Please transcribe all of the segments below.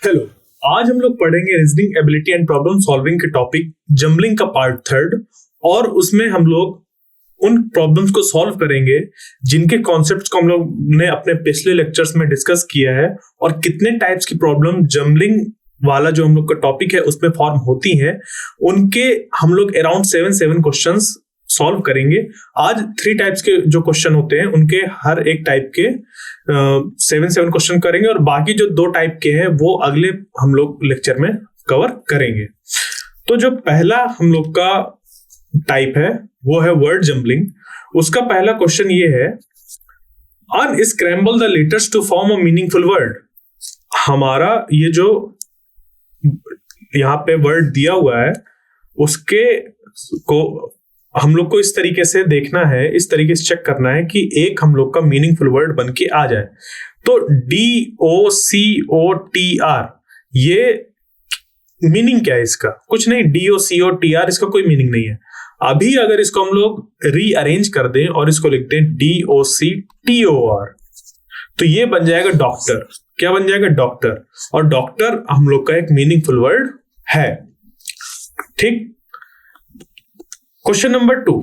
Hello. आज हम लोग पढ़ेंगे reasoning ability and problem solving के टॉपिक जम्बलिंग का पार्ट थर्ड। और उसमें हम लोग उन प्रॉब्लम्स को सॉल्व करेंगे जिनके कॉन्सेप्ट्स को हम लोग ने अपने पिछले लेक्चर्स में डिस्कस किया है, और कितने टाइप्स की प्रॉब्लम जम्बलिंग वाला जो हम लोग का टॉपिक है उसमें फॉर्म होती हैं, उनके हम लोग अराउंड 7 क्वेश्चंस सॉल्व करेंगे। आज 3 टाइप्स के जो क्वेश्चन होते हैं उनके हर एक टाइप के 7 क्वेश्चन करेंगे, और बाकी जो 2 टाइप के हैं वो अगले हम लोग लेक्चर में कवर करेंगे। तो जो पहला हम लोग का टाइप है वो है वर्ड जम्बलिंग। उसका पहला क्वेश्चन ये है, unscramble the letters to form a meaningful word. हमारा ये जो यहाँ पे वर्ड दिया हुआ है उसके को हम लोग को इस तरीके से देखना है, इस तरीके से चेक करना है कि एक हम लोग का मीनिंगफुल वर्ड बन के आ जाए। तो DOCOTR, ये मीनिंग क्या है इसका? कुछ नहीं, DOCOTR इसका कोई मीनिंग नहीं है। अभी अगर इसको हम लोग रीअरेंज कर दें और इसको लिखते हैं DOCTOR, तो ये बन जाएगा डॉक्टर। क्या बन जाएगा? डॉक्टर। और डॉक्टर हम लोग का एक मीनिंगफुल वर्ड है। ठीक। क्वेश्चन नंबर 2,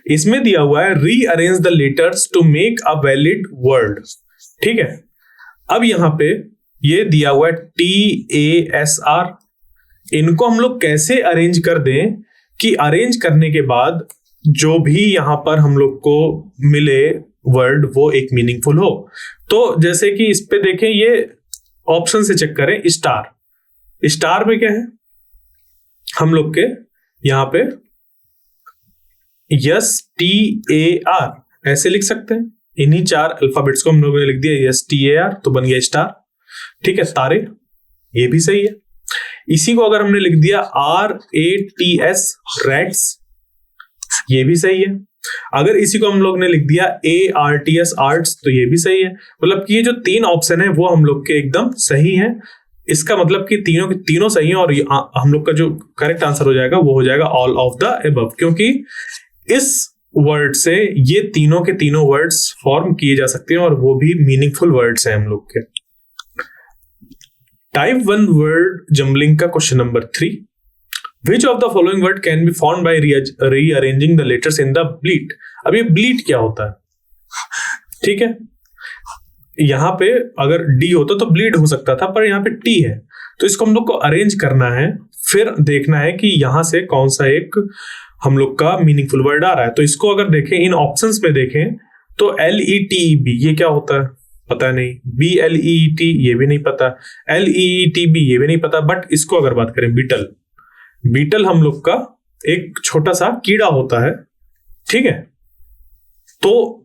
इसमें दिया हुआ है rearrange the letters to make a valid word. ठीक है। अब यहां पे ये दिया हुआ है TASR। इनको हम लोग कैसे अरेंज कर दें कि अरेंज करने के बाद जो भी यहां पर हम लोग को मिले वर्ड वो एक मीनिंगफुल हो। तो जैसे कि इस पे देखें, ये ऑप्शन से चेक करें। स्टार में क्या है हम लोग के यहां पे STAR ऐसे लिख सकते हैं। इन्हीं 4 अल्फाबेट्स को हम लोगों ने लिख दिया STAR, तो बन गया स्टार। ठीक है। तारे, ये भी सही है। इसी को अगर हमने लिख दिया RATS, रैट्स, ये भी सही है। अगर इसी को हम लोग ने लिख दिया ARTS, आर्ट्स, तो ये भी सही है। मतलब कि ये जो 3 ऑप्शन है वो हम लोग के एकदम सही है। इसका मतलब कि तीनों के तीनों सही है, और हम लोग का जो करेक्ट आंसर हो जाएगा वो हो जाएगा ऑल ऑफ द अबव, क्योंकि इस वर्ड से ये तीनों के तीनों वर्ड्स फॉर्म किए जा सकते हैं, और वो भी मीनिंगफुल वर्ड्स हैं हम लोग के। टाइप 1 वर्ड जम्बलिंग का question number 3, which of the following word can be form by rearranging the letters in the bleat. अब ये ब्लीट क्या होता है? ठीक है। यहां पे अगर D होता तो ब्लीड हो सकता था, पर यहां पे T है, तो इसको हम लोग को अरेंज करना है। फिर देखना है कि यहां से कौन सा एक हम लोग का मीनिंगफुल वर्ड आ रहा है। तो इसको अगर देखें, इन ऑप्शंस में देखें, तो LETEB ये क्या होता है पता नहीं, BLEET ये भी नहीं पता, LEETB ये भी नहीं पता। बट इसको अगर बात करें, बीटल हम लोग का एक छोटा सा कीड़ा होता है। ठीक है। तो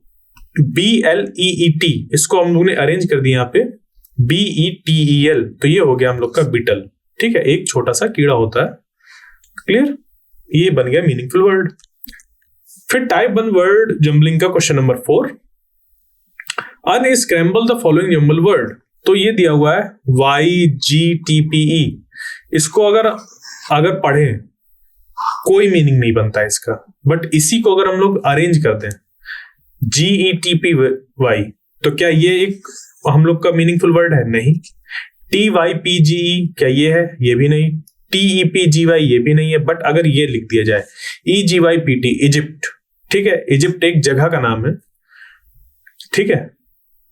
BLEET, इसको हम लोग ने अरेंज कर दिया यहाँ पे BETEL, तो ये हो गया हम लोग का बीटल। ठीक है। एक छोटा सा कीड़ा होता है। क्लियर? ये बन गया मीनिंगफुल वर्ड। फिर टाइप 1 वर्ड जम्बलिंग का question number 4, unscramble the following jumble word. तो ये दिया हुआ है YGTPE। इसको अगर पढ़ें कोई मीनिंग नहीं बनता इसका, बट इसी को अगर हम लोग अरेंज कर दें GETPY, तो क्या ये एक हम लोग का मीनिंगफुल वर्ड है? नहीं। TYPGE क्या ये है? ये भी नहीं। TEPGY ये भी नहीं है। बट अगर ये लिख दिया जाए EGYPT, इजिप्ट। ठीक है। इजिप्ट एक जगह का नाम है। ठीक है।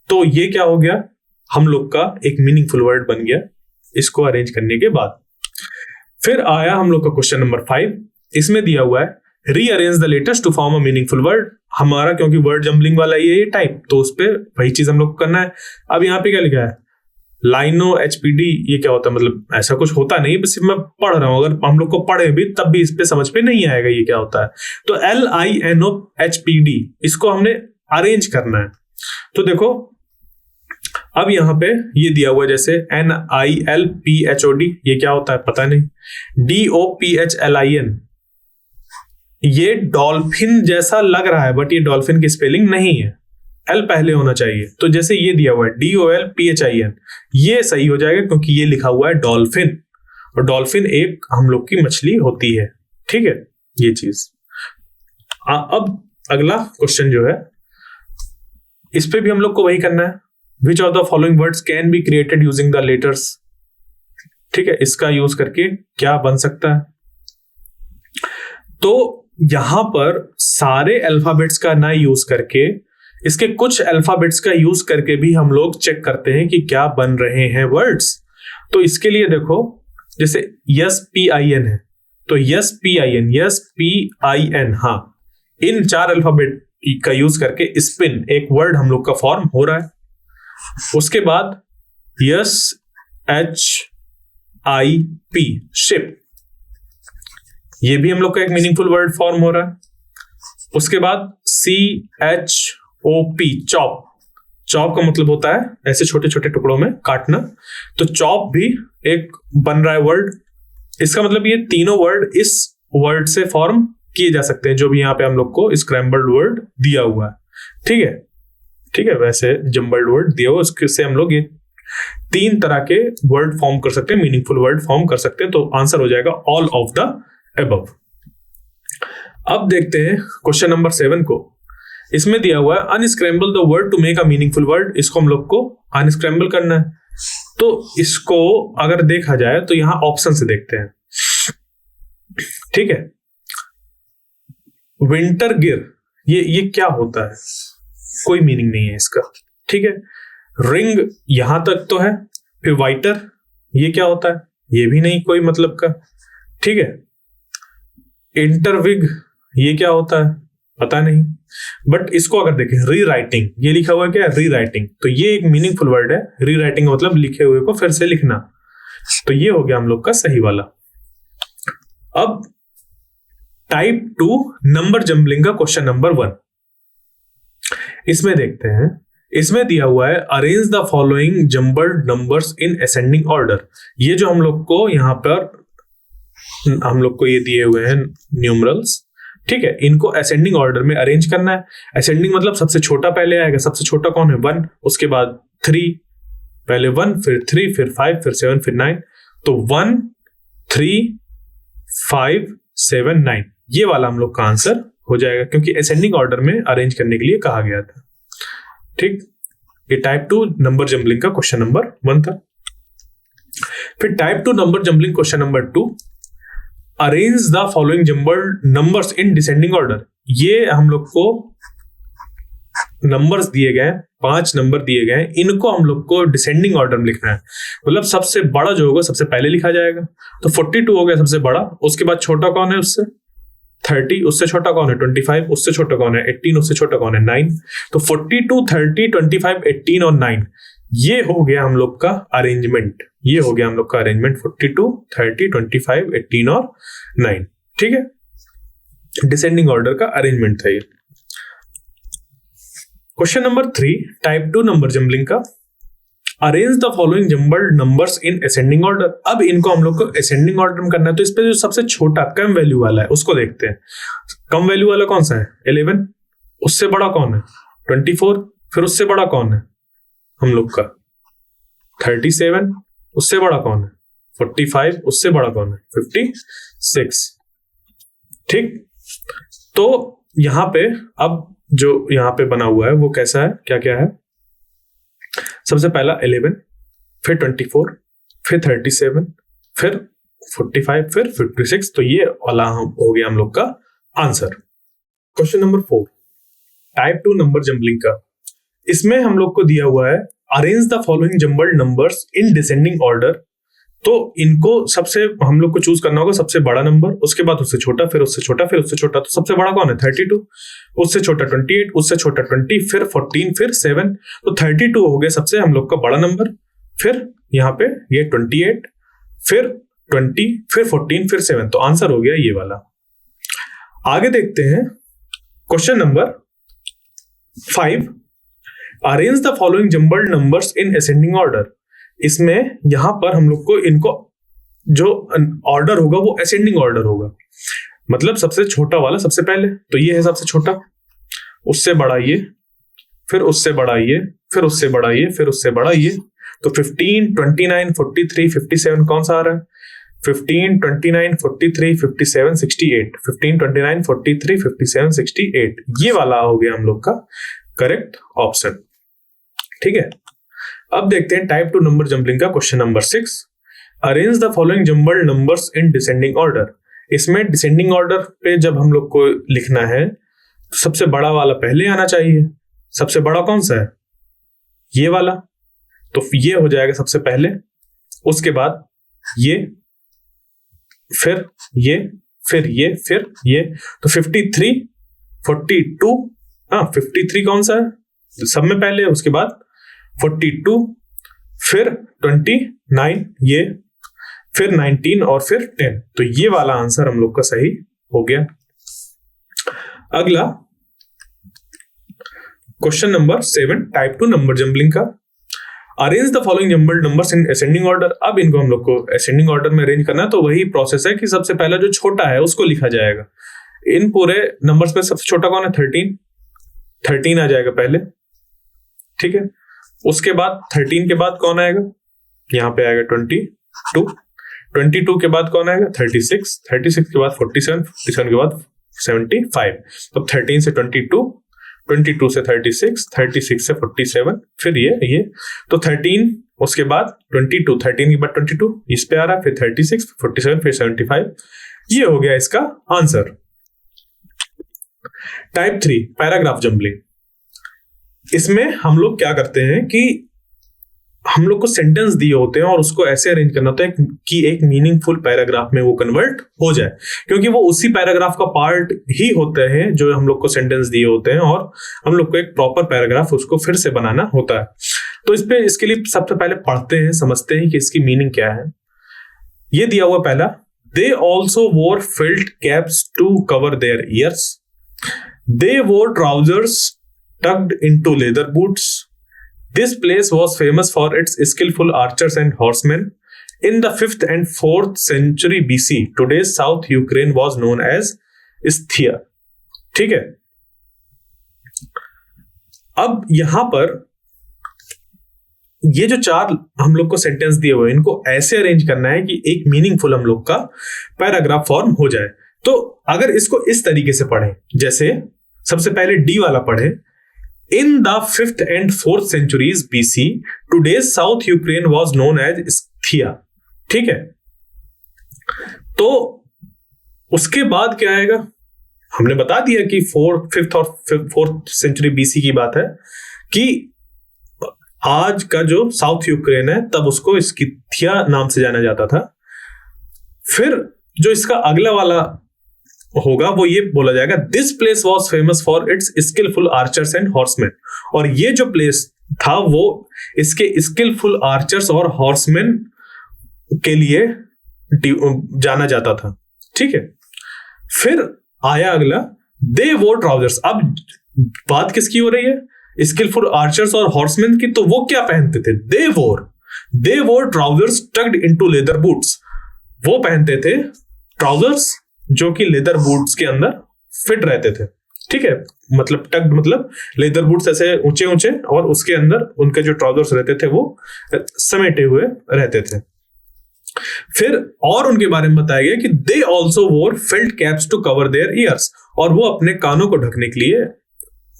तो ये क्या हो गया? हम लोग का एक मीनिंगफुल वर्ड बन गया इसको अरेंज करने के बाद। फिर आया हम लोग का क्वेश्चन नंबर 5। इसमें दिया हुआ है rearrange the letters to form a meaningful word. हमारा क्योंकि वर्ड जम्बलिंग वाला ये टाइप, तो उस पर वही चीज हम लोग को करना है। अब यहाँ पे क्या लिखा है? लाइनो HPD, ये क्या होता है? मतलब ऐसा कुछ होता नहीं, बस मैं पढ़ रहा हूं। अगर हम लोग को पढ़े भी तब भी इस पे समझ पे नहीं आएगा ये क्या होता है। तो LINOHPD, इसको हमने अरेंज करना है। तो देखो, अब यहां पे ये दिया हुआ है जैसे NILPHOD, ये क्या होता है पता नहीं। DOPHLIN, ये डॉल्फिन जैसा लग रहा है, बट ये डॉल्फिन की स्पेलिंग नहीं है, L पहले होना चाहिए। तो जैसे ये दिया हुआ है DOLPHIN, ये सही हो जाएगा क्योंकि ये लिखा हुआ है डॉल्फिन, और डॉल्फिन एक हम लोग की मछली होती है। ठीक है, ये चीज। अब अगला क्वेश्चन जो है, इस पे भी हम लोग को वही करना है। विच of the following words can be created using the letters. ठीक है, इसका यूज करके क्या बन सकता है। तो यहां पर सारे अल्फाबेट्स का ना यूज करके इसके कुछ अल्फाबेट्स का यूज करके भी हम लोग चेक करते हैं कि क्या बन रहे हैं वर्ड्स। तो इसके लिए देखो, जैसे यस पी आई एन है, तो यस पी आई एन, हाँ, इन 4 अल्फाबेट का यूज करके स्पिन एक वर्ड हम लोग का फॉर्म हो रहा है। उसके बाद yes H I P, ship, ये भी हम लोग का एक मीनिंगफुल वर्ड फॉर्म हो रहा है। उसके बाद C H O P, chop, chop का मतलब होता है ऐसे छोटे छोटे टुकड़ों में काटना, तो चॉप भी एक बन रहा है वर्ड। इसका मतलब ये तीनों वर्ड इस वर्ड से फॉर्म किए जा सकते हैं, जो भी यहाँ पे हम लोग को स्क्रैम्बल्ड वर्ड दिया हुआ है। ठीक है, ठीक है, वैसे जम्बल्ड वर्ड दिया हुआ, उससे हम लोग ये 3 तरह के वर्ड फॉर्म कर सकते हैं, मीनिंगफुल वर्ड फॉर्म कर सकते हैं। तो आंसर हो जाएगा ऑल ऑफ द अबव। अब देखते हैं क्वेश्चन नंबर 7 को। इसमें दिया हुआ है unscramble the word to make a meaningful word. इसको हम लोग को अनस्क्रैम्बल करना है। तो इसको अगर देखा जाए तो यहां ऑप्शन से देखते हैं। ठीक है, विंटर गिर, ये क्या होता है, कोई मीनिंग नहीं है इसका। ठीक है, रिंग यहां तक तो है, फिर वाइटर, ये क्या होता है, ये भी नहीं कोई मतलब का। ठीक है, इंटरविग, ये क्या होता है, पता नहीं। बट इसको अगर देखें, री राइटिंग, ये लिखा हुआ है क्या, री राइटिंग, तो ये एक मीनिंगफुल वर्ड है। री राइटिंग मतलब लिखे हुए को फिर से लिखना, तो ये हो गया हम लोग का सही वाला। अब टाइप 2 नंबर जंबलिंग का क्वेश्चन नंबर 1, इसमें देखते हैं। इसमें दिया हुआ है arrange the following jumbled numbers in ascending order. ये जो हम लोग को यहाँ पर हम लोग को ये दिए हुए हैं न्यूमरल्स, ठीक है, इनको असेंडिंग ऑर्डर में अरेंज करना है। असेंडिंग मतलब सबसे छोटा पहले आएगा, सबसे छोटा कौन है, 1, उसके बाद 3, पहले 1 फिर 3 फिर 5 फिर 7 फिर 9, तो 1 3 5 7 9, ये वाला हम लोग का आंसर हो जाएगा, क्योंकि असेंडिंग ऑर्डर में अरेंज करने के लिए कहा गया था। ठीक, ये टाइप 2 नंबर जंबलिंग का क्वेश्चन नंबर 1 था। फिर type 2 number jumbling question number 2, arrange the following jumbled numbers in descending order. ये हम लोग को नंबर्स दिए गए, 5 नंबर दिए गए, इनको हम लोग को डिसेंडिंग ऑर्डर में लिखना है। मतलब सबसे बड़ा जो होगा सबसे पहले लिखा जाएगा। तो 42 हो गया सबसे बड़ा, उसके बाद छोटा कौन है उससे 30, उससे छोटा कौन है 25, उससे छोटा कौन है 18, उससे छोटा कौन है 9। तो 42 30 25 18 और 9, ये हो गया हम लोग का अरेंजमेंट। ये हो गया हम लोग का अरेंजमेंट 42 30 25 18 और 9। ठीक है, डिसेंडिंग ऑर्डर का अरेंजमेंट था ये। Question number 3 type 2 number jumbling का, arrange the following jumbled numbers in ascending order. अब इनको हम लोग को असेंडिंग ऑर्डर में करना है, तो इस पे जो सबसे छोटा कम वैल्यू वाला है उसको देखते हैं। कम वैल्यू वाला कौन सा है 11, उससे बड़ा कौन है 24, फिर उससे बड़ा कौन है हम लोग का 37, उससे बड़ा कौन है 45, उससे बड़ा कौन है 56। ठीक, तो यहां पे अब जो यहां पे बना हुआ है वो कैसा है, क्या क्या है, सबसे पहला 11, फिर 24, फिर 37, फिर 45, फिर 56, तो ये वाला हो गया हम लोग का answer. Question number 4 type 2 number jumbling का, इसमें हम लोग को दिया हुआ है arrange the following jumbled numbers in descending order. तो इनको सबसे हम लोग को चूज करना होगा सबसे बड़ा नंबर, उसके बाद उससे छोटा, फिर उससे छोटा, फिर उससे छोटा। तो सबसे बड़ा कौन है 32, उससे छोटा 28, उससे छोटा 20, फिर 14, फिर 7। तो 32 हो गया सबसे हम लोग का बड़ा नंबर, फिर यहाँ पे ये 28, फिर 20, फिर 14, फिर 7। तो आंसर हो गया ये वाला। आगे देखते हैं question number 5, arrange the following jumbled numbers in ascending order. इसमें यहां पर हम लोग को इनको जो ऑर्डर होगा वो असेंडिंग ऑर्डर होगा, मतलब सबसे छोटा वाला सबसे पहले, तो ये है सबसे छोटा, उससे बड़ा ये, फिर उससे बड़ा ये, फिर उससे बड़ा ये, फिर उससे बड़ा ये। तो 15 29 43 57 कौन सा आ रहा है 15 29 43 57 68, 15 29 43 57 68, ये वाला हो गया हम लोग का करेक्ट ऑप्शन। ठीक है, अब देखते हैं टाइप 2 नंबर जंबलिंग का question number 6। Arrange the following jumbled numbers in descending order. इसमें डिसेंडिंग ऑर्डर पे जब हम लोग को लिखना है तो सबसे बड़ा वाला पहले आना चाहिए। सबसे बड़ा कौन सा है? ये वाला, तो ये हो जाएगा सबसे पहले, उसके बाद ये, फिर ये, फिर ये, फिर ये। तो 53, 42, 53 कौन सा है? सब में पहले, उसके बाद 42, फिर 29, ये, फिर 19 और फिर 10। तो ये वाला आंसर हम लोग का सही हो गया। अगला question number 7 type 2 number jumbling का। Arrange the following jumbled numbers in ascending order. अब इनको हम लोग को असेंडिंग ऑर्डर में अरेंज करना है, तो वही प्रोसेस है कि सबसे पहला जो छोटा है उसको लिखा जाएगा। इन पूरे नंबर्स में सबसे छोटा कौन है? 13 आ जाएगा पहले, ठीक है। उसके बाद 13 के बाद कौन आएगा? यहाँ पे आएगा 22 के बाद कौन आएगा? 36 के बाद 47 के बाद 75। तो 13 से 22 से 36 से 47, फिर ये तो 13, उसके बाद 22, 13 के बाद 22 इस पे आ रहा है, फिर 36, 47, फिर 75। ये हो गया इसका आंसर। Type 3 paragraph jumbling. इसमें हम लोग क्या करते हैं कि हम लोग को सेंटेंस दिए होते हैं और उसको ऐसे अरेंज करना होता है कि एक मीनिंगफुल पैराग्राफ में वो कन्वर्ट हो जाए, क्योंकि वो उसी पैराग्राफ का पार्ट ही होते हैं जो हम लोग को सेंटेंस दिए होते हैं, और हम लोग को एक प्रॉपर पैराग्राफ उसको फिर से बनाना होता है। तो इसके लिए सबसे पहले पढ़ते हैं, समझते हैं कि इसकी मीनिंग क्या है। ये दिया हुआ पहला, they also wore felt caps to cover their ears. They wore trousers tucked into leather boots. This place was famous for its skillful archers and horsemen. In the 5th and 4th century BC, today's South Ukraine was known as Scythia. ठीक है। अब यहां पर ये जो 4 हम लोग को सेंटेंस दिए हुए हैं, इनको ऐसे अरेंज करना है कि एक मीनिंगफुल हम लोग का पैराग्राफ फॉर्म हो जाए। तो अगर इसको इस तरीके से पढ़ें, जैसे सबसे पहले डी वाला पढ़ें, In the 5th and 4th centuries BC, today's South Ukraine was known as Scythia. ठीक है। तो उसके बाद क्या आएगा? हमने बता दिया कि 5th और 4th सेंचुरी BC की बात है कि आज का जो साउथ यूक्रेन है तब उसको स्किथिया नाम से जाना जाता था। फिर जो इसका अगला वाला होगा वो ये बोला जाएगा, this place was famous for its skilful archers and horseman. और ये जो प्लेस था वो इसके स्किलफुल आर्चर्स और हॉर्समैन के लिए जाना जाता था, ठीक है। फिर आया अगला, दे वोर ट्राउजर्स। अब बात किसकी हो रही है? स्किलफुल आर्चर्स और हॉर्समैन की। तो वो क्या पहनते थे? They wore trousers tucked into leather boots. वो पहनते थे ट्राउजर्स जो कि लेदर बूट्स के अंदर फिट रहते थे, ठीक है। मतलब टक्ड मतलब लेदर बूट्स ऐसे ऊंचे ऊंचे, और उसके अंदर उनके जो ट्राउजर्स रहते थे वो समेटे हुए रहते थे। फिर और उनके बारे में बताया गया कि they also wore felt caps to cover their ears. और वो अपने कानों को ढकने के लिए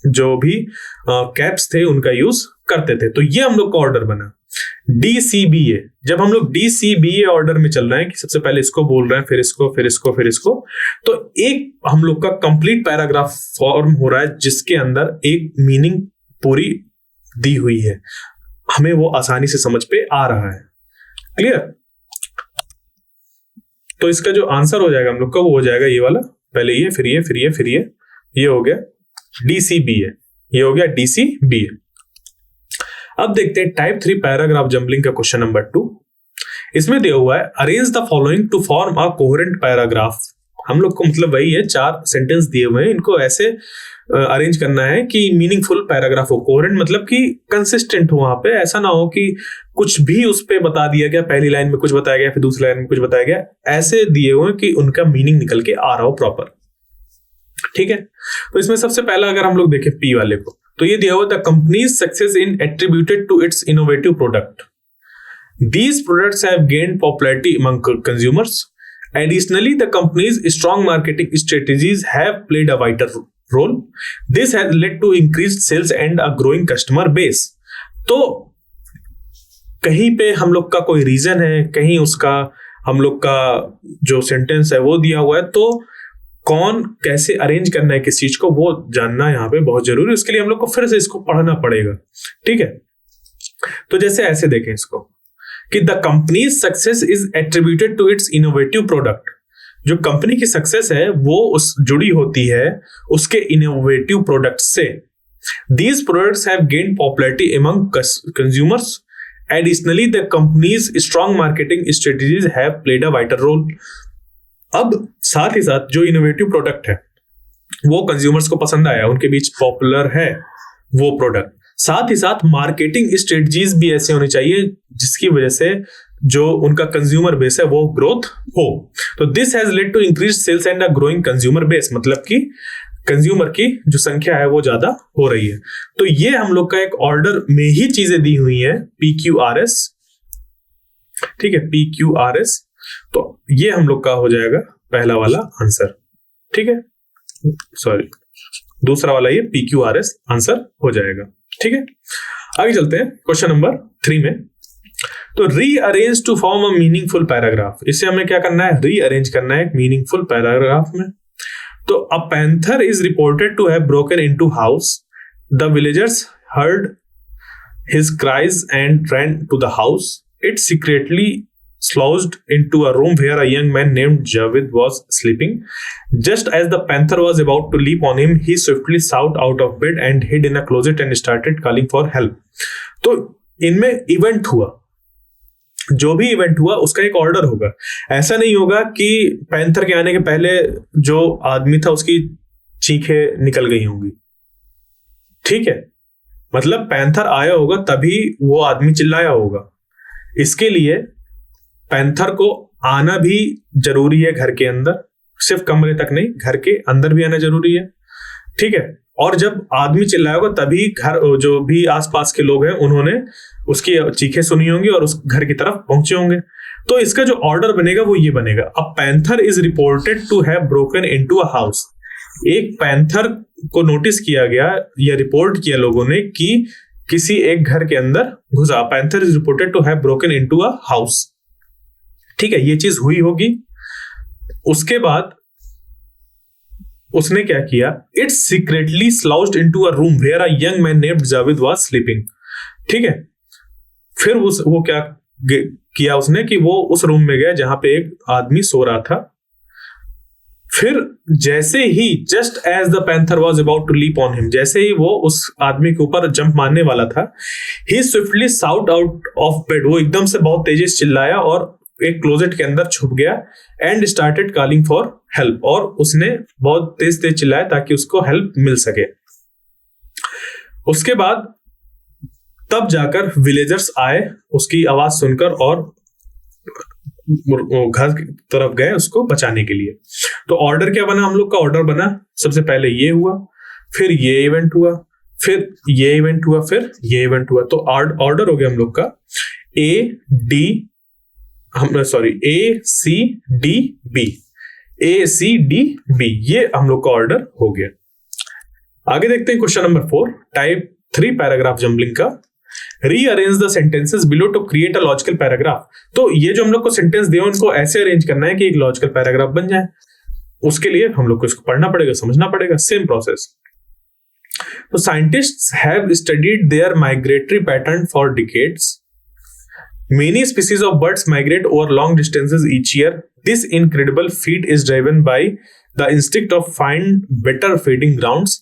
जो भी कैप्स थे उनका यूज करते थे। तो ये हम लोग का ऑर्डर बना DCBA। जब हम लोग DCBA ऑर्डर में चल रहे हैं कि सबसे पहले इसको बोल रहे हैं, फिर इसको, फिर इसको, फिर इसको, तो एक हम लोग का कंप्लीट पैराग्राफ फॉर्म हो रहा है जिसके अंदर एक मीनिंग पूरी दी हुई है, हमें वो आसानी से समझ पे आ रहा है। क्लियर? तो इसका जो आंसर हो जाएगा हम लोग का वो हो जाएगा ये वाला, पहले ये, फिर ये, फिर ये, फिर ये हो गया DCBA। ये हो गया DCBA। अब देखते हैं टाइप 3 पैराग्राफ जंबलिंग का क्वेश्चन नंबर 2। इसमें दिया हुआ है, arrange the following to form a coherent paragraph. हम लोग को मतलब वही है, 4 सेंटेंस दिए हुए हैं, इनको ऐसे अरेंज करना है कि मीनिंगफुल पैराग्राफ हो। कोहेरेंट मतलब कि कंसिस्टेंट हो, वहां पे ऐसा ना हो कि कुछ भी उस पे बता दिया गया, पहली लाइन में कुछ बताया गया, फिर दूसरी लाइन में कुछ बताया गया, ऐसे दिए हुए कि उनका मीनिंग निकल के आ रहा हो प्रॉपर, ठीक है। तो इसमें सबसे पहला अगर हम लोग देखें पी वाले को, तो ये दिया हुआ, the company's success in attributed to its innovative product. These products have gained popularity among consumers. Additionally, the company's strong marketing strategies have played a vital role. This has led to increased sales and a growing customer base. तो कहीं पे हम लोग का कोई reason है, कहीं उसका हम लोग का जो सेंटेंस है वो दिया हुआ है, तो कौन कैसे अरेंज करना है किस चीज को वो जानना यहाँ पे बहुत जरूरी है। उसके लिए हम लोग को फिर से इसको पढ़ना पड़ेगा, ठीक है। तो जैसे ऐसे देखें इसको कि the company success is attributed to its innovative product. जो कंपनी की सक्सेस है वो उस जुड़ी होती है उसके इनोवेटिव प्रोडक्ट से। These products have gained popularity among consumers. Additionally, the company's strong marketing strategies have played a vital role. अब साथ ही साथ जो इनोवेटिव प्रोडक्ट है वो कंज्यूमर्स को पसंद आया, उनके बीच पॉपुलर है वो प्रोडक्ट। साथ ही साथ मार्केटिंग स्ट्रेटजीज भी ऐसे होनी चाहिए जिसकी वजह से जो उनका कंज्यूमर बेस है वो ग्रोथ हो। तो this has led to increase sales and a growing consumer base, मतलब कि कंज्यूमर की जो संख्या है वो ज्यादा हो रही है। तो ये हम लोग का एक ऑर्डर में ही चीजें दी हुई है, PQRS, ठीक है, PQRS। तो ये हम लोग का हो जाएगा पहला वाला आंसर, ठीक है, सॉरी दूसरा वाला ये PQRS आंसर हो जाएगा, ठीक है। आगे चलते हैं क्वेश्चन नंबर 3 में। तो rearrange to form a meaningful paragraph, इससे हमें क्या करना है, रीअरेंज करना है एक मीनिंगफुल पैराग्राफ में। तो a panther is reported to have broken into house. The villagers heard his cries and ran to the house. It secretly slouched into a room where a young man named Javid was sleeping. Just as the panther was about to leap on him, he swiftly shot out of bed and hid in a closet and started calling for help. तो इनमें event हुआ, जो भी event हुआ उसका एक order होगा। ऐसा नहीं होगा कि पैंथर के आने के पहले जो आदमी था उसकी चीखें निकल गई होंगी, ठीक है, मतलब पैंथर आया होगा तभी वो आदमी चिल्लाया होगा। इसके लिए पैंथर को आना भी जरूरी है घर के अंदर, सिर्फ कमरे तक नहीं, घर के अंदर भी आना जरूरी है, ठीक है। और जब आदमी चिल्लाया होगा तभी घर जो भी आसपास के लोग हैं उन्होंने उसकी चीखें सुनी होंगी और उस घर की तरफ पहुंचे होंगे। तो इसका जो ऑर्डर बनेगा वो ये बनेगा, a panther is reported to have broken into a house. एक पैंथर को नोटिस किया गया या रिपोर्ट किया लोगों ने कि किसी एक घर के अंदर घुसा। Panther is reported to have broken into a house, ठीक है, ये चीज हुई होगी। उसके बाद उसने क्या किया, it secretly slouched into a room where a young man named Javed was sleeping, ठीक है। फिर वो क्या किया उसने कि वो उस रूम में गया जहां पे एक आदमी सो रहा था। फिर जैसे ही just as the panther was about to leap on him, जैसे ही वो उस आदमी के ऊपर जंप मारने वाला था, he swiftly shout out of bed, वो एकदम से बहुत तेजी से चिल्लाया और एक क्लोजेट के अंदर छुप गया and started calling for help, और उसने बहुत तेज तेज चिल्लाया ताकि उसको हेल्प मिल सके। उसके बाद तब जाकर विलेजर्स आए उसकी आवाज सुनकर और घर की तरफ गए उसको बचाने के लिए। तो ऑर्डर क्या बना, हम लोग का ऑर्डर बना, सबसे पहले ये हुआ, फिर ये इवेंट हुआ, फिर ये इवेंट हुआ, फिर ये इवेंट हुआ। तो ऑर्डर हो गया हम लोग का A C D B, ये हम लोग का ऑर्डर हो गया। आगे देखते हैं question number 4, type 3 paragraph jumbling का। Rearrange the sentences below to create a logical paragraph. तो ये जो हम लोग को सेंटेंस दिए उनको ऐसे अरेंज करना है कि एक लॉजिकल पैराग्राफ बन जाए। उसके लिए हम लोग को इसको पढ़ना पड़ेगा, समझना पड़ेगा, सेम प्रोसेस। तो scientists have studied their migratory pattern for decades. Many species of birds migrate over long distances each year. This incredible feat is driven by the instinct of find better feeding grounds.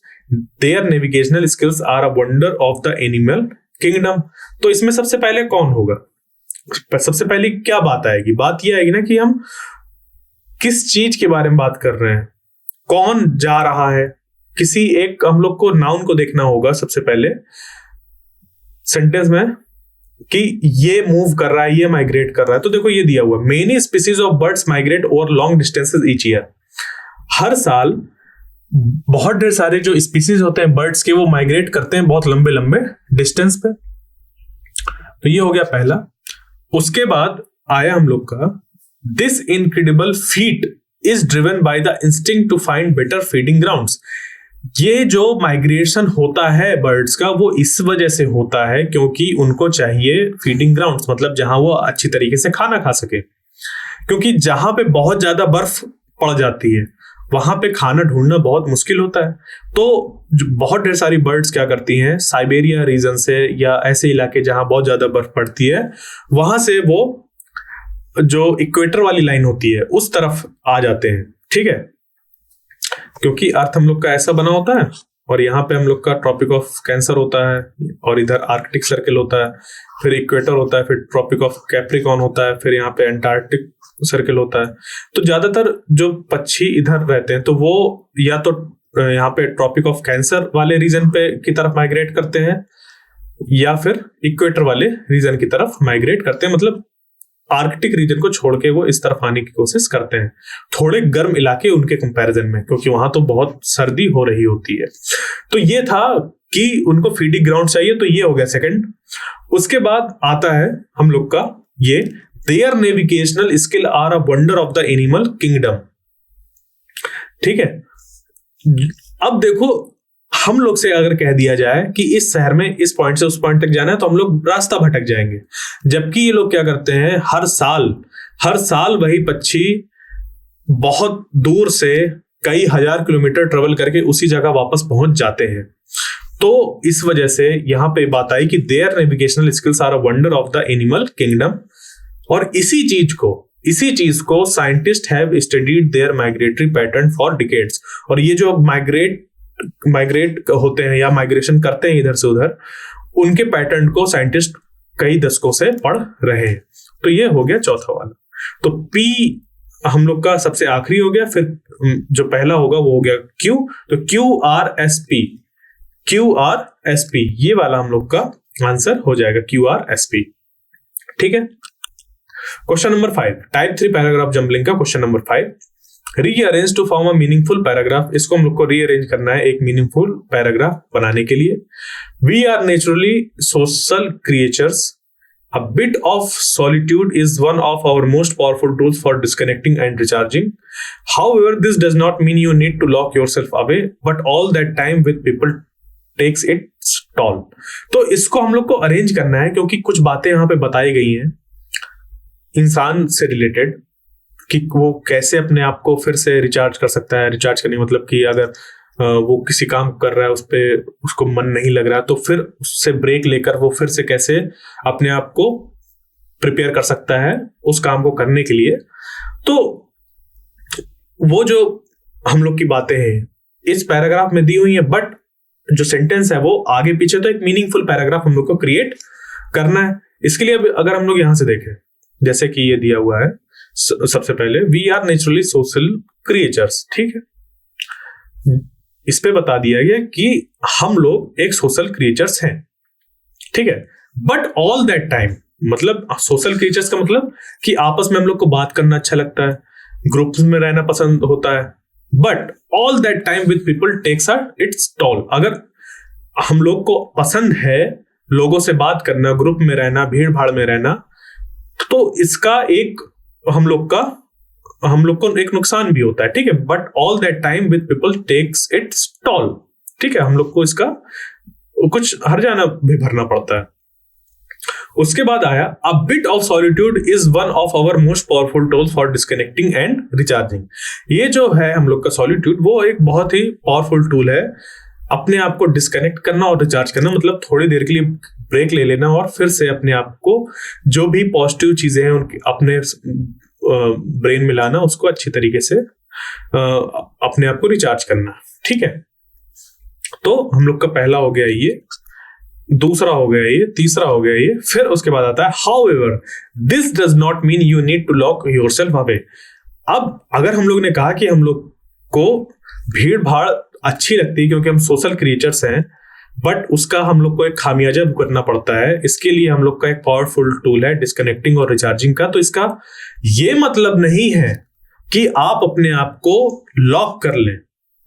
Their navigational skills are a wonder of the animal kingdom. तो इसमें सबसे पहले कौन होगा, सबसे पहले क्या बात आएगी, बात यह आएगी ना कि हम किस चीज के बारे में बात कर रहे हैं, कौन जा रहा है। किसी एक हम लोग को नाउन को देखना होगा सबसे पहले सेंटेंस में कि ये मूव कर रहा है, ये माइग्रेट कर रहा है। तो देखो ये दिया हुआ, many species of birds migrate over long distances each year. हर साल बहुत ढेर सारे जो स्पीसीज होते हैं बर्ड्स के वो माइग्रेट करते हैं बहुत लंबे लंबे डिस्टेंस पे। तो ये हो गया पहला। उसके बाद आया हम लोग का, this incredible feat is driven by the instinct to find better feeding grounds. ये जो माइग्रेशन होता है बर्ड्स का वो इस वजह से होता है क्योंकि उनको चाहिए फीडिंग ग्राउंड्स, मतलब जहां वो अच्छी तरीके से खाना खा सके। क्योंकि जहां पे बहुत ज्यादा बर्फ पड़ जाती है वहां पे खाना ढूंढना बहुत मुश्किल होता है। तो बहुत ढेर सारी बर्ड्स क्या करती हैं, साइबेरिया रीजन से या ऐसे इलाके जहां बहुत ज्यादा बर्फ पड़ती है वहां से वो जो इक्वेटर वाली लाइन होती है उस तरफ आ जाते हैं। ठीक है, क्योंकि अर्थ हम लोग का ऐसा बना होता है और यहाँ पे हम लोग का ट्रॉपिक ऑफ कैंसर होता है और इधर आर्कटिक सर्कल होता है, फिर इक्वेटर होता है, फिर ट्रॉपिक ऑफ कैप्रिकॉन होता है, फिर यहाँ पे अंटार्कटिक सर्कल होता है। तो ज्यादातर जो पक्षी इधर रहते हैं तो वो या तो यहाँ पे ट्रॉपिक ऑफ कैंसर वाले रीजन पे की तरफ माइग्रेट करते हैं या फिर इक्वेटर वाले रीजन की तरफ माइग्रेट करते हैं, मतलब आर्कटिक रीजन को छोड़ के वो इस तरफ आने की कोशिश करते हैं, थोड़े गर्म इलाके उनके कंपैरिजन में, क्योंकि वहां तो बहुत सर्दी हो रही होती है। तो ये था कि उनको फीडिंग ग्राउंड चाहिए, तो ये हो गया सेकंड। उसके बाद आता है हम लोग का ये their navigational skill are a wonder of the animal kingdom. ठीक है, अब देखो हम लोग से अगर कह दिया जाए कि इस शहर में इस पॉइंट से उस पॉइंट तक जाना है तो हम लोग रास्ता भटक जाएंगे, जबकि ये लोग क्या करते हैं हर साल वही पक्षी बहुत दूर से कई हजार किलोमीटर ट्रेवल करके उसी जगह वापस पहुंच जाते हैं। तो इस वजह से यहां पे बात आई कि their navigational skills are a wonder of the animal kingdom, और इसी चीज को scientist have studied their migratory pattern for decades. और ये जो माइग्रेट होते हैं या माइग्रेशन करते हैं इधर से उधर, उनके पैटर्न को साइंटिस्ट कई दशकों से पढ़ रहे हैं। तो ये हो गया चौथा वाला। तो पी हम लोग का सबसे आखिरी हो गया, फिर जो पहला होगा वो हो गया क्यू। तो QRSP ये वाला हम लोग का आंसर हो जाएगा QRSP। ठीक है, question number 5, type 3 paragraph jumbling का question number 5, rearrange to form a meaningful paragraph. इसको हम लोग को रीअरेंज करना है एक मीनिंगफुल पैराग्राफ बनाने के लिए। We are naturally social creatures, a bit of solitude is one of our most powerful tools for disconnecting and recharging. However, this does not mean you need to lock yourself away, but all that time with people takes its toll. तो इसको हम लोग को arrange करना है क्योंकि कुछ बातें यहाँ पे बताई गई हैं इंसान से रिलेटेड कि वो कैसे अपने आप को फिर से रिचार्ज कर सकता है। रिचार्ज करने मतलब कि अगर वो किसी काम कर रहा है उस पे उसको मन नहीं लग रहा तो फिर उससे ब्रेक लेकर वो फिर से कैसे अपने आप को प्रिपेयर कर सकता है उस काम को करने के लिए। तो वो जो हम लोग की बातें हैं इस पैराग्राफ में दी हुई है, बट जो सेंटेंस है वो आगे पीछे, तो एक मीनिंगफुल पैराग्राफ हम लोग को क्रिएट करना है। इसके लिए अगर हम लोग यहां से देखें, जैसे कि ये दिया हुआ है सबसे पहले, we are naturally social creatures. ठीक है, इस पे बता दिया गया कि हम लोग एक सोशल क्रिएचर्स हैं। ठीक है, बट ऑल दैट टाइम, मतलब सोशल क्रिएचर्स का मतलब कि आपस में हम लोग को बात करना अच्छा लगता है, ग्रुप्स में रहना पसंद होता है, but all that time with people takes its toll. अगर हम लोग को पसंद है लोगों से बात करना, ग्रुप में रहना, भीड़ भाड़ में रहना, तो इसका एक हम लोग को एक नुकसान भी होता है। ठीक है, but all that time with people takes its toll. ठीक है, हम लोग को इसका कुछ हर्जाना भी भरना पड़ता है। उसके बाद आया a bit of solitude is one of our most powerful tools for disconnecting and recharging. ये जो है हम लोग का सॉलिट्यूड वो एक बहुत ही पावरफुल टूल है अपने आप को डिस्कनेक्ट करना और रिचार्ज करना, मतलब थोड़ी देर के लिए ब्रेक ले लेना और फिर से अपने आप को जो भी पॉजिटिव चीजें हैं उनकी अपने ब्रेन में लाना, उसको अच्छी तरीके से अपने आप को रिचार्ज करना। ठीक है, तो हम लोग का पहला हो गया ये, दूसरा हो गया ये, तीसरा हो गया ये। फिर उसके बाद आता है however this does not mean you need to lock yourself away. अब अगर हम लोग ने कहा कि हम लोग को भीड़ भाड़ अच्छी लगती है क्योंकि हम सोशल क्रिएचर्स हैं, बट उसका हम लोग को एक खामियाजा भुगतना पड़ता है, इसके लिए हम लोग का एक पावरफुल टूल है डिस्कनेक्टिंग और रिचार्जिंग का। तो इसका ये मतलब नहीं है कि आप अपने आप को लॉक कर लें।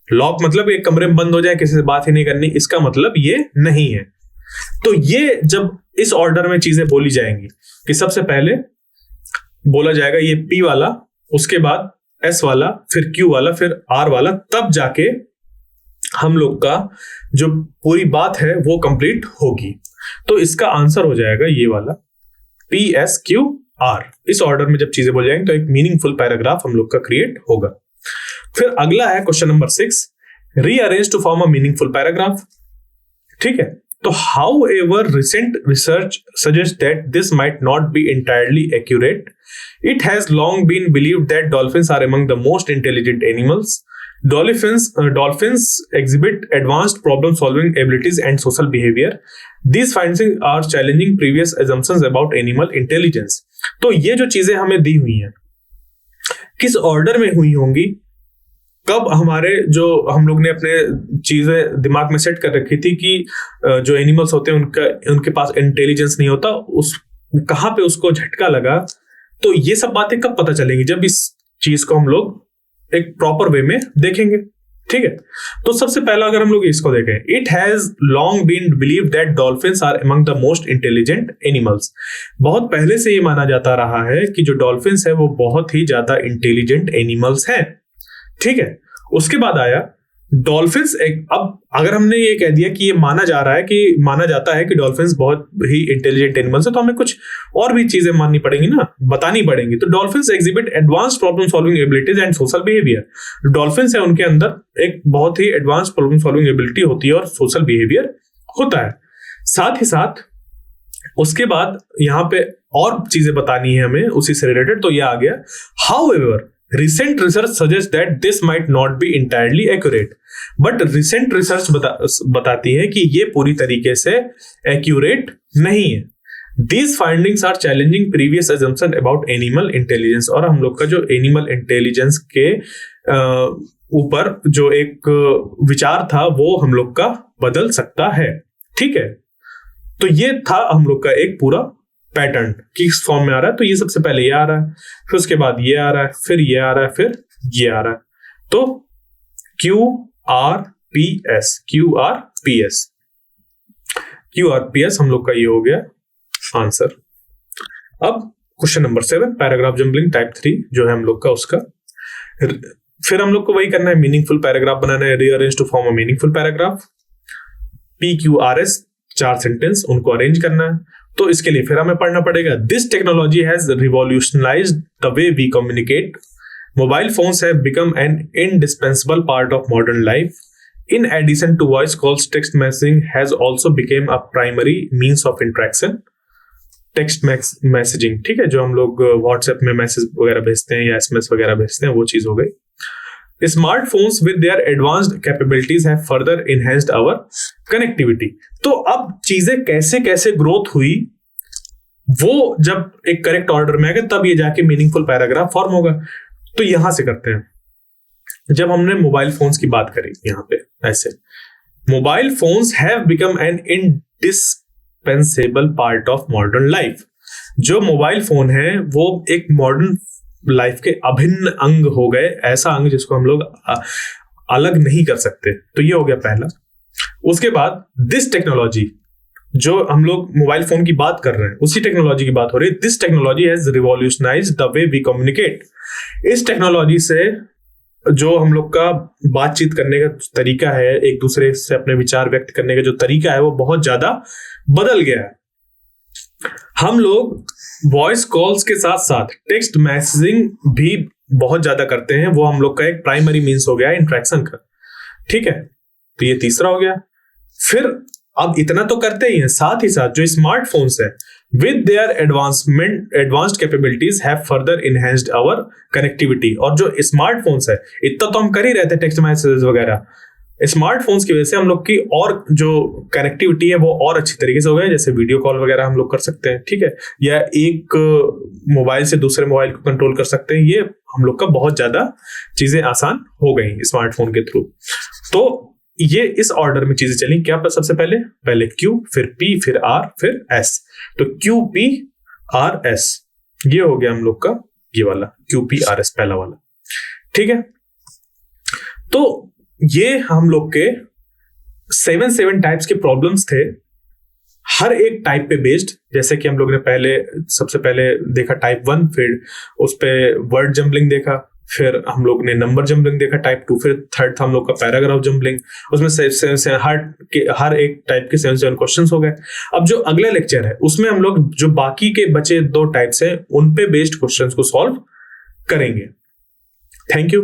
लॉक मतलब एक कमरे में बंद हो जाए, किसी से बात ही नहीं करनी, इसका मतलब ये नहीं है। तो ये जब इस ऑर्डर में चीजें बोली जाएंगी कि सबसे पहले बोला जाएगा ये पी वाला, उसके बाद एस वाला, फिर क्यू वाला, फिर आर वाला, तब जाके हम लोग का जो पूरी बात है वो कंप्लीट होगी। तो इसका आंसर हो जाएगा ये वाला PSQR। इस ऑर्डर में जब चीजें बोल जाएंगे तो एक मीनिंगफुल पैराग्राफ हम लोग का क्रिएट होगा। फिर अगला है question number 6, rearrange to form a meaningful paragraph. ठीक है, तो however recent research suggest that this might not be entirely accurate. It has long been believed that dolphins are among the most intelligent animals. Dolphins exhibit advanced problem-solving abilities and social behavior. These findings are challenging previous assumptions about animal intelligence. तो ये जो चीजें हमें दी हुई हैं, किस order में हुई होंगी, कब हमारे जो हम लोग ने अपने चीजें दिमाग में सेट कर रखी थी कि जो एनिमल्स होते हैं उनके पास इंटेलिजेंस नहीं होता, उस कहाँ पे उसको झटका लगा, तो ये सब बातें कब पता चलेंगी, जब इस चीज को हम लोग एक प्रॉपर वे में देखेंगे। ठीक है, तो सबसे पहला अगर हम लोग इसको देखें, it has long been believe that dolphins are among the most intelligent animals. बहुत पहले से ये माना जाता रहा है कि जो डॉल्फिन्स है वो बहुत ही ज्यादा इंटेलिजेंट एनिमल्स हैं। ठीक है, उसके बाद आया डॉल्फिन्स। अब अगर हमने ये कह दिया कि ये माना जाता है कि डॉल्फिन्स बहुत ही इंटेलिजेंट एनिमल्स है, तो हमें कुछ और भी चीजें माननी पड़ेंगी ना, बतानी पड़ेंगी। तो dolphins exhibit advanced problem solving abilities and social behaviour. Dolphins है, उनके अंदर एक बहुत ही एडवांस प्रॉब्लम सॉल्विंग एबिलिटी होती है और सोशल बिहेवियर होता है। साथ ही साथ उसके बाद यहाँ पे और चीजें बतानी है हमें उसी से रिलेटेड, तो ये आ गया however recent research suggests that this might not be entirely accurate, but recent research बताती है कि ये पूरी तरीके से accurate नहीं है। These findings are challenging previous assumption about animal intelligence। और हम लोग का जो animal intelligence के ऊपर जो एक विचार था वो हम लोग का बदल सकता है। ठीक है, तो ये था हम लोग का एक पूरा पैटर्न किस फॉर्म में आ रहा है। तो ये सबसे पहले ये आ रहा है, फिर उसके बाद ये आ रहा है, फिर ये आ रहा है, फिर ये आ रहा है। तो QRPS हम लोग का ये हो गया आंसर। अब question number 7, paragraph jumbling type 3 जो है हम लोग का उसका, फिर हम लोग को वही करना है, मीनिंगफुल पैराग्राफ बनाना है, rearrange to form a meaningful paragraph. PQRS 4 sentence उनको अरेंज करना है। तो इसके लिए फिर हमें पढ़ना पड़ेगा, this technology has revolutionised the way we communicate. Mobile phones have become an indispensable part of modern life. In addition to voice calls, text messaging has also became a primary means of interaction. Text messaging, ठीक है, जो हम लोग WhatsApp में message वगैरह भेजते हैं या SMS वगैरह भेजते हैं, वो चीज हो गई। Smartphones with their advanced capabilities have further enhanced our connectivity. तो अब चीजें कैसे कैसे ग्रोथ हुई, वो जब एक करेक्ट ऑर्डर में आएगा तब ये जाके मीनिंगफुल पैराग्राफ फॉर्म होगा। तो यहां से करते हैं, जब हमने मोबाइल फोन्स की बात करी, यहां पे ऐसे mobile phones have become N indispensable part of modern life. जो मोबाइल फोन है वो एक मॉडर्न लाइफ के अभिन्न अंग हो गए, ऐसा अंग जिसको हम लोग अलग नहीं कर सकते। तो ये हो गया पहला। उसके बाद दिस टेक्नोलॉजी, जो हम लोग मोबाइल फोन की बात कर रहे हैं उसी टेक्नोलॉजी की बात हो रही है। This technology has revolutionised the way we communicate. इस टेक्नोलॉजी से जो हम लोग का बातचीत करने का तरीका है, एक दूसरे से अपने विचार व्यक्त करने का जो तरीका है, वो बहुत ज्यादा बदल गया है। हम लोग वॉइस कॉल्स के साथ साथ टेक्स्ट मैसेजिंग भी बहुत ज्यादा करते हैं, वो हम लोग का एक प्राइमरी मीन्स हो गया इंटरेक्शन का। ठीक है, तो ये तीसरा हो गया। फिर अब इतना तो करते ही हैं, साथ ही साथ जो स्मार्टफोन्स है with their advanced capabilities have further enhanced our connectivity. और जो स्मार्टफोन्स है, इतना तो हम कर ही रहे थे टेक्स्ट मैसेजेस वगैरह, स्मार्टफोन्स की वजह से हम लोग की और जो कनेक्टिविटी है वो और अच्छी तरीके से हो गया। जैसे वीडियो कॉल वगैरह हम लोग कर सकते हैं, ठीक है, या एक मोबाइल से दूसरे मोबाइल को कंट्रोल कर सकते हैं। ये हम लोग का बहुत ज्यादा चीजें आसान हो गई स्मार्टफोन के थ्रू। तो ये इस ऑर्डर में चीजें चली। क्या सबसे पहले Q, फिर P, फिर R, फिर S। तो QPRS ये हो गया हम लोग का ये वाला QPRS पहला वाला। ठीक है, तो ये हम लोग के 7 टाइप्स के प्रॉब्लम्स थे, हर एक टाइप पे बेस्ड। जैसे कि हम लोग ने सबसे पहले देखा टाइप 1, फिर उस पे वर्ड जम्बलिंग देखा, फिर हम लोग ने नंबर जंबलिंग देखा टाइप 2, फिर थर्ड था हम लोग का पैराग्राफ जंबलिंग, उसमें हर एक टाइप के 7 क्वेश्चंस हो गए। अब जो अगला लेक्चर है उसमें हम लोग जो बाकी के बचे 2 टाइप्स हैं उन पे बेस्ड क्वेश्चंस को सॉल्व करेंगे। Thank you.